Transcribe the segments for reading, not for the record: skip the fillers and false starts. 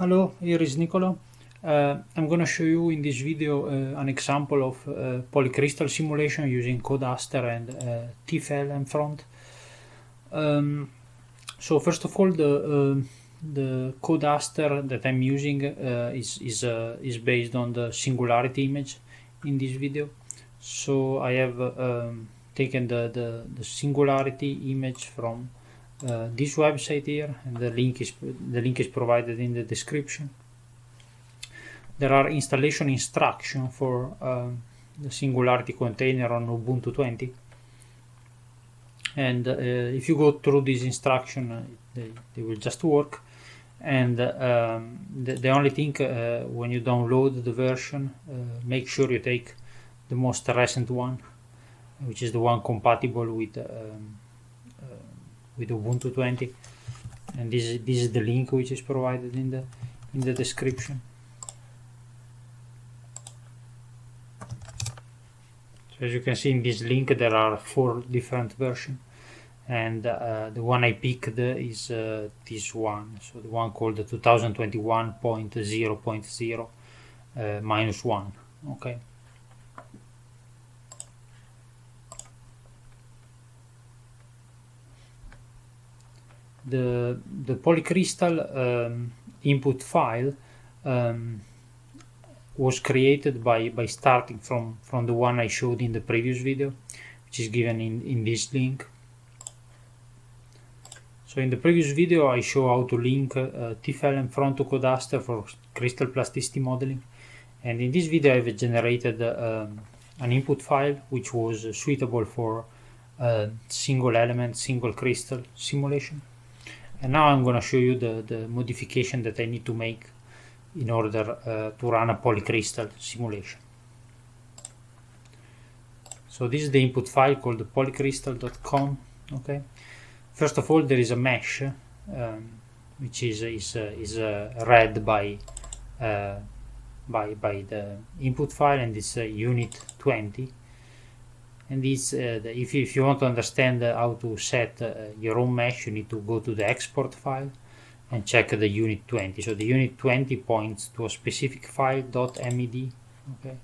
Hello, here is Nicolo. I'm going to show you in this video an example of polycrystal simulation using Code Aster and TFL and Mfront. So first of all, the Code Aster that I'm using is based on the singularity image in this video. So I have taken the singularity image from this website here, and the link is provided in the description. There are installation instructions for the singularity container on Ubuntu 20, and if you go through this instruction, they will just work. And the only thing, when you download the version, make sure you take the most recent one, which is the one compatible with Ubuntu 20, and this is the link which is provided in the description. So as you can see in this link, there are 4 different versions, and the one I picked is this one, so the one called 2021.0.0 -1. Okay. The Polycrystal input file was created by starting from the one I showed in the previous video, which is given in this link. So in the previous video I show how to link TFL and Mfront to Code Aster for crystal plasticity modeling, and in this video I've generated an input file which was suitable for single element, single crystal simulation. And now I'm going to show you the modification that I need to make in order to run a polycrystal simulation. So this is the input file called polycrystal.com. Okay. First of all, there is a mesh which is read by the input file, and it's unit 20. And this, if you want to understand how to set your own mesh, you need to go to the export file and check the unit 20. So the unit 20 points to a specific file .med. Okay,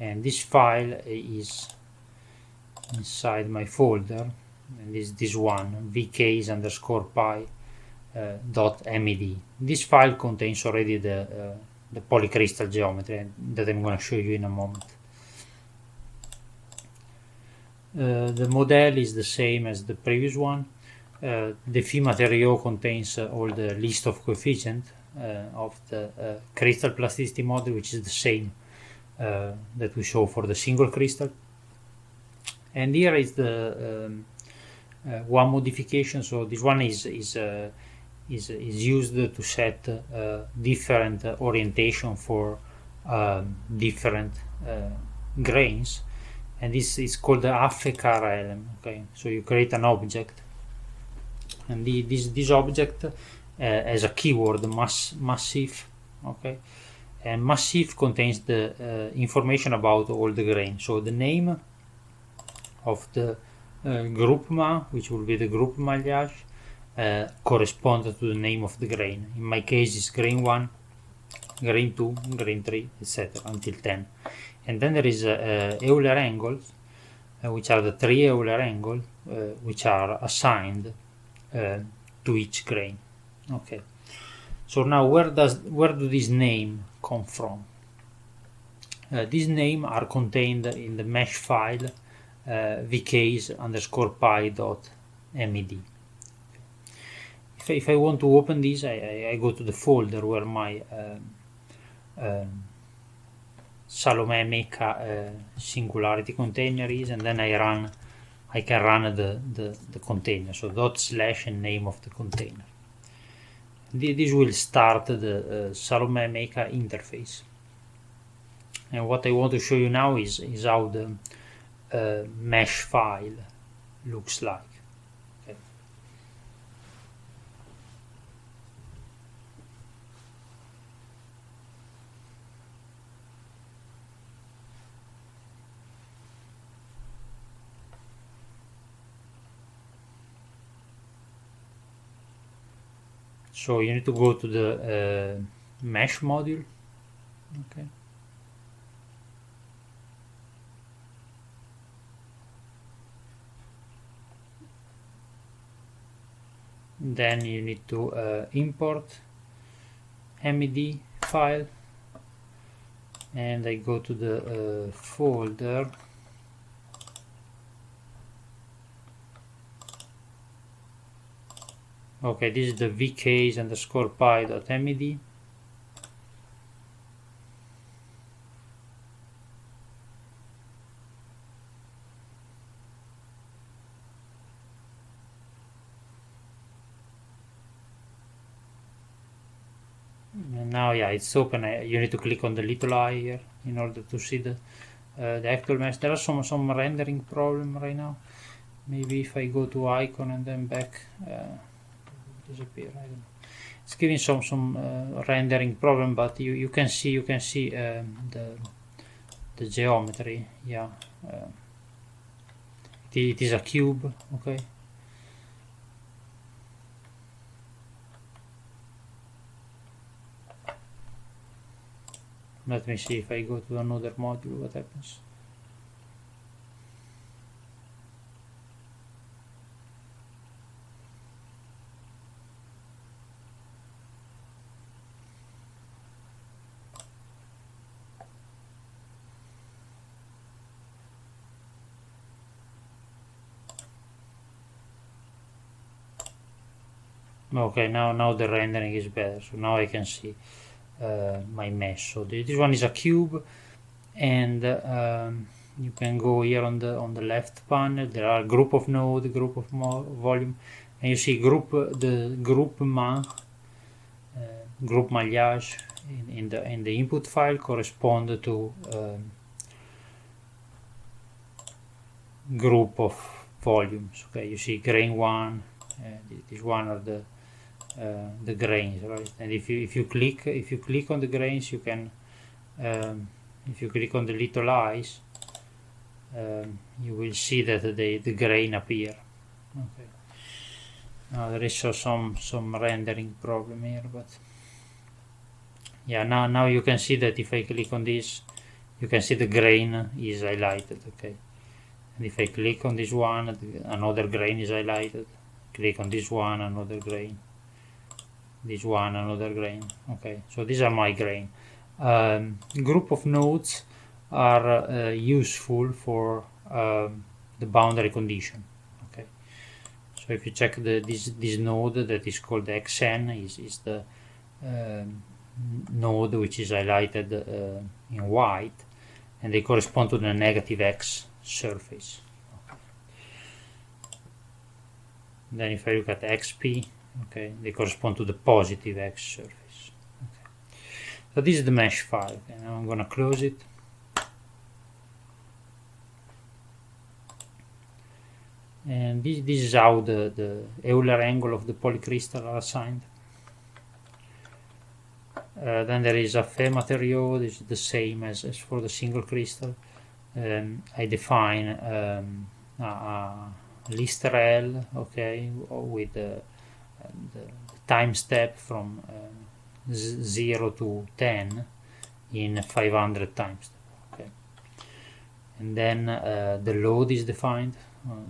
and this file is inside my folder, and this one vks_pi .med. This file contains already the polycrystal geometry that I'm going to show you in a moment. The model is the same as the previous one. The phi material contains all the list of coefficients of the crystal plasticity model, which is the same that we show for the single crystal. And here is the one modification. So this one is used to set different orientation for different grains. And this is called the affecar element. Okay, so you create an object, and this object has a keyword massive. Okay, and massive contains the information about all the grain. So the name of the groupement, which will be the group maillage, corresponds to the name of the grain. In my case, it's grain 1, grain 2, grain 3, etc. until 10. And then there is Euler angles, which are the 3 Euler angles which are assigned to each grain. Okay. So now where do these names come from? These names are contained in the mesh file vks_pi.med. If I want to open this, I go to the folder where my salome mecha singularity container is, and then I can run the container. So / and name of the container. This will start the salome mecha interface. And what I want to show you now is how the mesh file looks like. Okay. So you need to go to the mesh module. Okay. Then you need to import MED file, and I go to the folder. Okay, this is the vcase_pi.med. And now, yeah, it's open. You need to click on the little eye here in order to see the actual mesh. There are some rendering problem right now. Maybe if I go to icon and then back, disappear. I don't know. It's giving some rendering problem, but you can see the geometry. Yeah, it is a cube. Okay. Let me see if I go to another module, what happens. Okay, now the rendering is better, so now I can see my mesh. So this one is a cube, and you can go here on the left panel. There are group of node, group of volume, and you see group maillage in the input file correspond to group of volumes. Okay, you see grain 1. This one are the grains, right? And if you click on the grains, you can if you click on the little eyes, you will see that the grain appear. Okay. Now there is some rendering problem here, but yeah, now you can see that if I click on this, you can see the grain is highlighted. Okay, and if I click on this one, another grain is highlighted. Click on this one, another grain. This one, another grain. Okay, so these are my grain. Group of nodes are useful for the boundary condition. Okay, so if you check this node that is called xn is the node which is highlighted in white, and they correspond to the negative x surface. Okay. Then if I look at xp, okay, they correspond to the positive x surface. Okay. So this is the mesh file. Okay, now I'm going to close it. And this is how the Euler angle of the polycrystal are assigned. Then there is a Fermat-Thériault. This is the same as for the single crystal. I define a Lister L, okay, with the time step from 0 to 10 in 500 time step. Okay, and then the load is defined,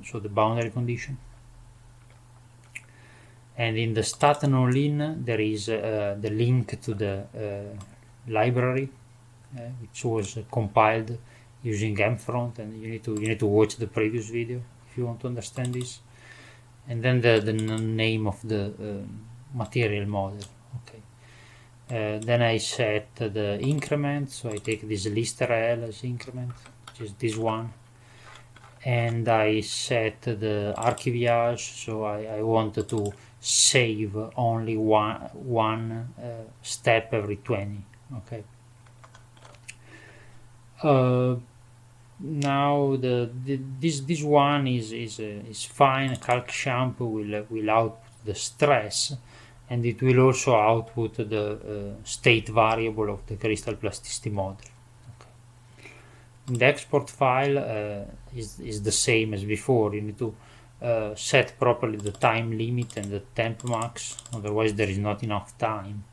so the boundary condition. And in the stat all-in there is the link to the library, which was compiled using Mfront, and you need to watch the previous video if you want to understand this. And then the name of the material model. Okay. Then I set the increment, so I take this Lister L as increment, which is this one, and I set the archivage, so I wanted to save only one step every 20. Okay. Now this one is fine. Calc shampoo will output the stress, and it will also output the state variable of the crystal plasticity model. Okay. The export file is the same as before. You need to set properly the time limit and the temp max, otherwise there is not enough time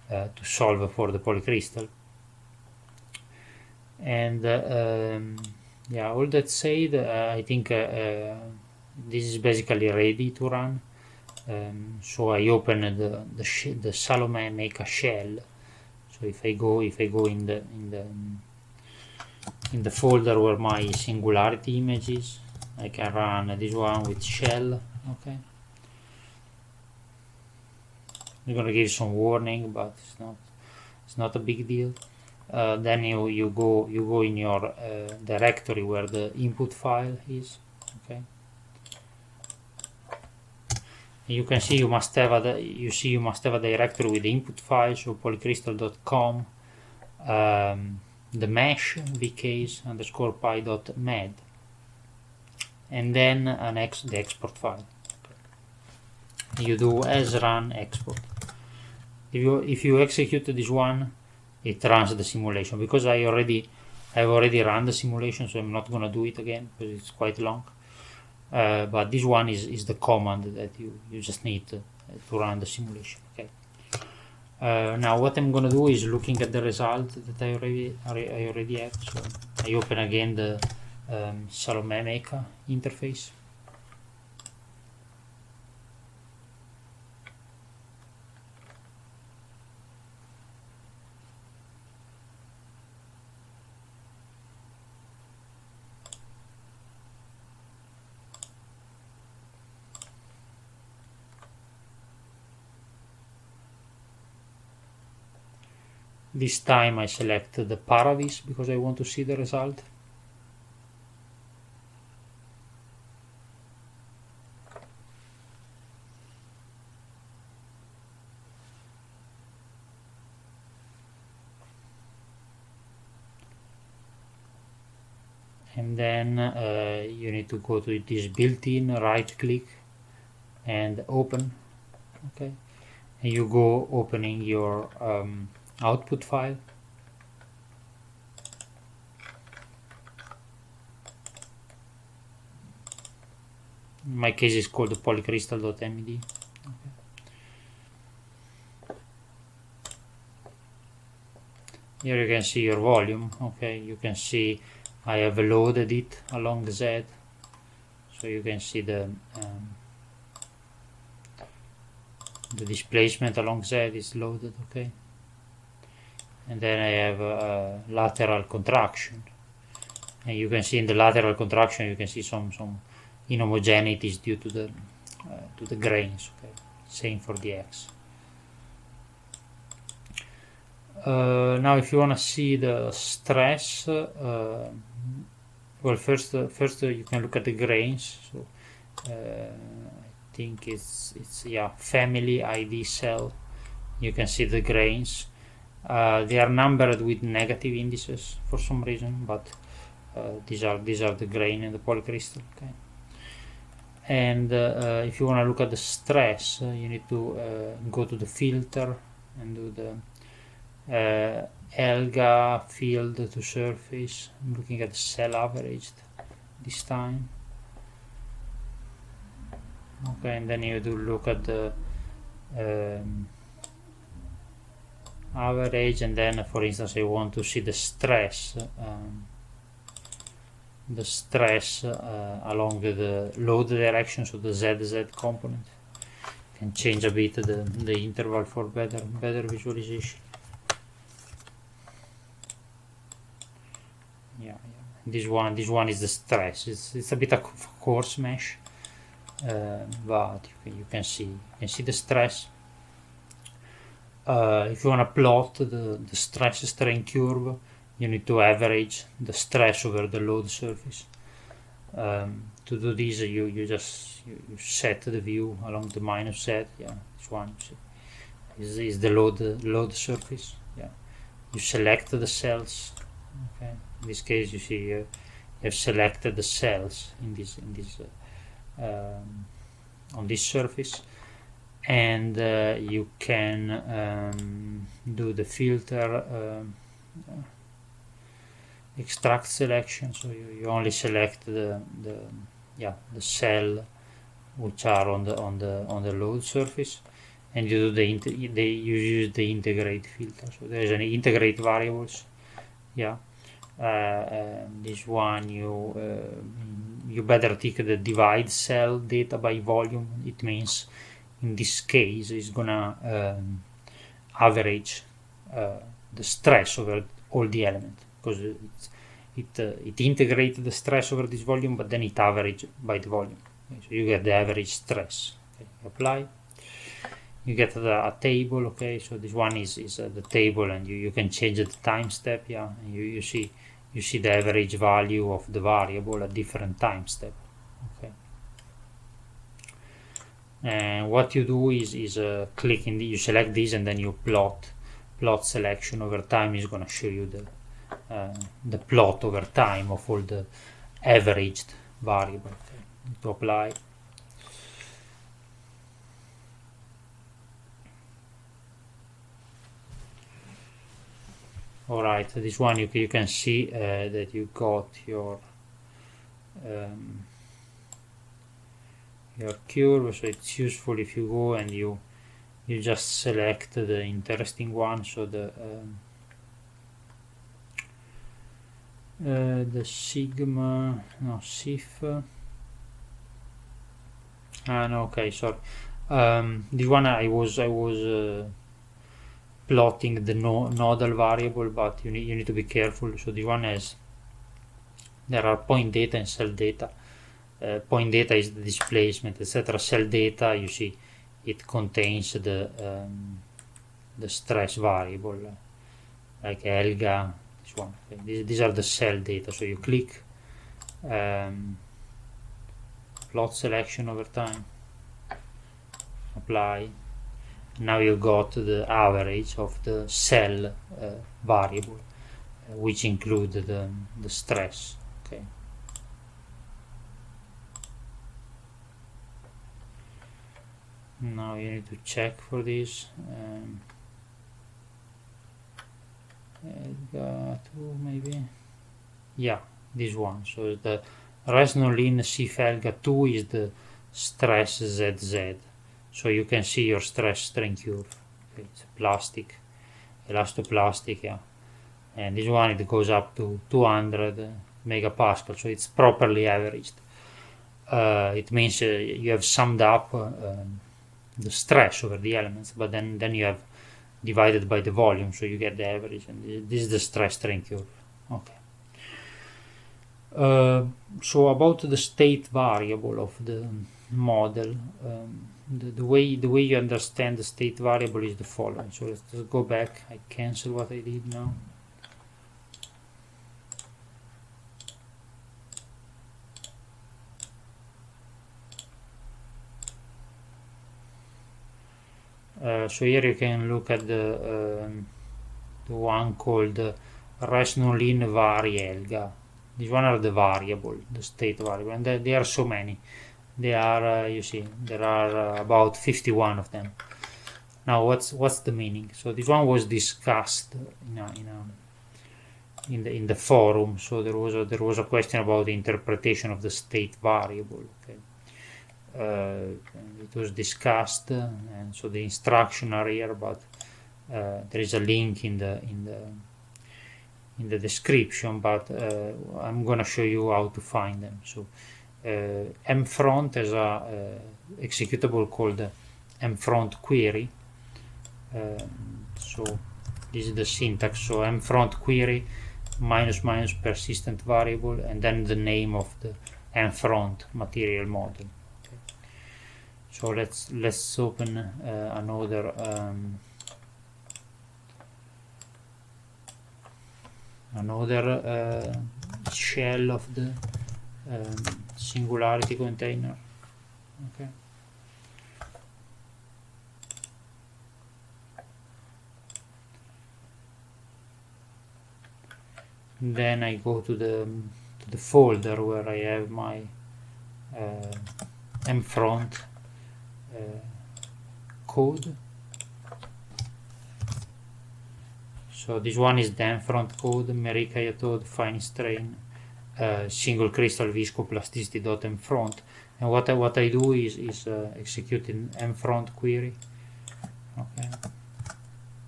to solve for the polycrystal. And yeah, all that said, I think this is basically ready to run. So I open the salome make a shell. So if I go in the folder where my singularity image is, I can run this one with shell. Okay, I'm gonna give some warning, but it's not a big deal. Then you go in your directory where the input file is. Okay, you can see you must have a directory with the input file, so polycrystal.com, the mesh vcase underscore py.med, and then the export file. You do as run export. If you execute this one, it runs the simulation. Because I've already run the simulation, so I'm not gonna do it again because it's quite long. But this one is the command that you just need to run the simulation. Okay. Now what I'm gonna do is looking at the result that I already have. So I open again the Salome Maker interface. This time I select the paravis because I want to see the result. And then you need to go to this built-in, right click and open. Okay, and you go opening your output file. In my case it's called polycrystal.md. Okay. Here you can see your volume. Okay, you can see I have loaded it along Z, so you can see the displacement along Z is loaded. Okay, and then I have a lateral contraction, and you can see in the lateral contraction you can see some inhomogeneities due to the grains. Okay, same for the X. Now if you want to see the stress, well, first you can look at the grains. So I think it's yeah, family ID cell. You can see the grains. They are numbered with negative indices for some reason, but these are the grain in the polycrystal. Okay. And if you want to look at the stress, you need to go to the filter and do the Elga field to surface. I'm looking at the cell averaged this time. Okay, and then you do look at the average, and then for instance I want to see the stress along the load direction, so the ZZ component. Can change a bit the interval for better visualization. Yeah. This one is the stress. It's a bit of a coarse mesh, but you can see the stress. If you want to plot the stress strain curve, you need to average the stress over the load surface. To do this, you set the view along the minus Z. Yeah, this one is the load surface. Yeah, you select the cells. Okay, in this case you see you have selected the cells in this on this surface, and you can do the filter extract selection. So you only select the cell which are on the load surface, and you do you use the integrate filter. So there's an integrate variables. Yeah. This one you better take the divide cell data by volume. It means in this case it's gonna average the stress over all the elements, because it integrates the stress over this volume, but then it averages by the volume. Okay, so you get the average stress. Okay, apply. You get a table. Okay, so this one is the table, and you can change the time step. Yeah, and you see the average value of the variable at different time step. Okay, and what you do is click in you select this, and then you plot selection over time is going to show you the plot over time of all the averaged variable. Okay. To apply. Alright, this one you can see that you got your curve, so it's useful if you go and you just select the interesting one. So the sigma, no, SIF. No, okay, sorry. This one I was plotting the nodal variable, but you need to be careful. So this one there are point data and cell data. Point data is the displacement, etc. Cell data, you see, it contains the stress variable, like Elga. This one. Okay. These are the cell data. So you click plot selection over time, apply. Now you got the average of the cell variable, which include the stress. Okay. Now you need to check for this. Maybe. Yeah, this one. So the Resnolin SIF Elga 2 is the stress ZZ. So you can see your stress strain curve. Okay, it's plastic, elastoplastic, yeah. And this one, it goes up to 200 megapascal, so it's properly averaged. It means you have summed up the stress over the elements, but then you have divided by the volume, so you get the average, and this is the stress strain curve. Okay. So about the state variable of the model, the way you understand the state variable is the following. So let's just go back. I cancel what I did now. So here you can look at the one called Resnolin vari Elga. These one are the variable, the state variable, and there are so many. They are, you see, there are about 51 of them. Now, what's the meaning? So this one was discussed in the forum. So there was a question about the interpretation of the state variable. Okay, it was discussed, and so the instructions are here, but there is a link in the description. But I'm gonna show you how to find them. So Mfront has a executable called Mfront query. So this is the syntax. So Mfront query -- persistent variable, and then the name of the Mfront material model. Okay. So let's open another shell of the singularity container. Okay. Then I go to the folder where I have my Mfront code. So this one is the Mfront code, Merikayatod, fine strain, single crystal viscoplasticity.mfront. And what I do is executing Mfront query, okay,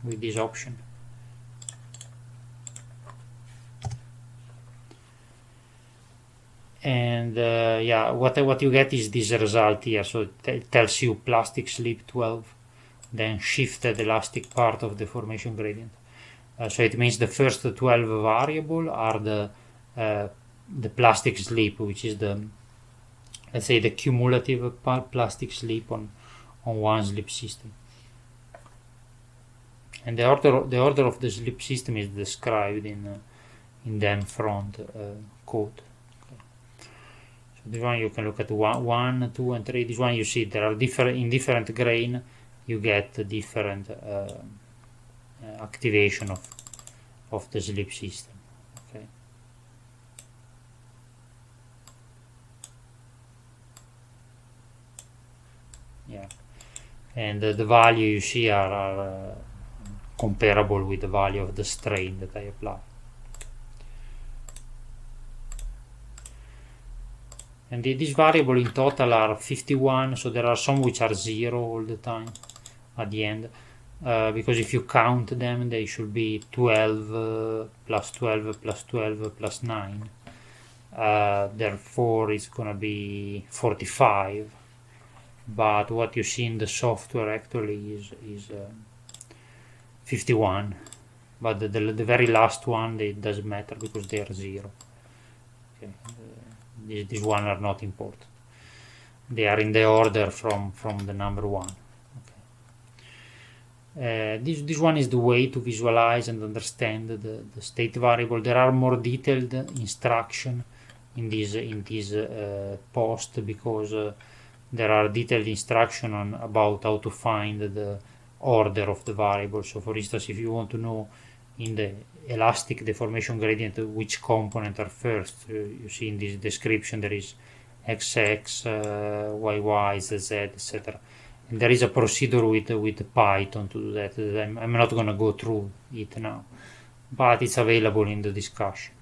with this option. And yeah, what you get is this result here. So it tells you PlasticSlip 12, then shifted elastic part of the formation gradient. So it means the first 12 variable are the PlasticSlip, which is the, let's say, the cumulative PlasticSlip on one slip system. And the order of the slip system is described in the Mfront code. Okay. So this one you can look at 1, 2, and 3. This one you see there are different grain. You get different activation of the slip system. Okay. Yeah, and the value you see are comparable with the value of the strain that I apply. And this variable in total are 51, so there are some which are 0 all the time at the end, because if you count them they should be 12 plus 12 plus 12 plus 9, therefore it's gonna be 45, but what you see in the software actually is 51, but the very last one, it doesn't matter because they are 0. Okay. These one are not important. They are in the order from the number 1. Okay. This one is the way to visualize and understand the state variable. There are more detailed instruction in this post, because there are detailed instruction about how to find the order of the variable. So for instance, if you want to know in the elastic deformation gradient which component are first, you see in this description there is XX, YY, ZZ, etc. And there is a procedure with Python to do that. I'm not going to go through it now, but it's available in the discussion.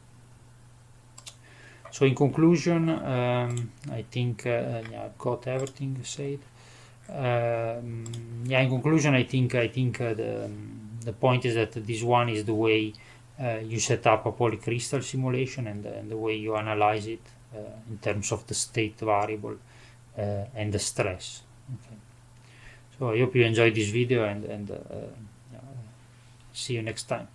So in conclusion, I think yeah, I've got everything said. Yeah, in conclusion, I think the point is that this one is the way you set up a polycrystal simulation, and the way you analyze it in terms of the state variable and the stress. Okay. So I hope you enjoyed this video, and see you next time.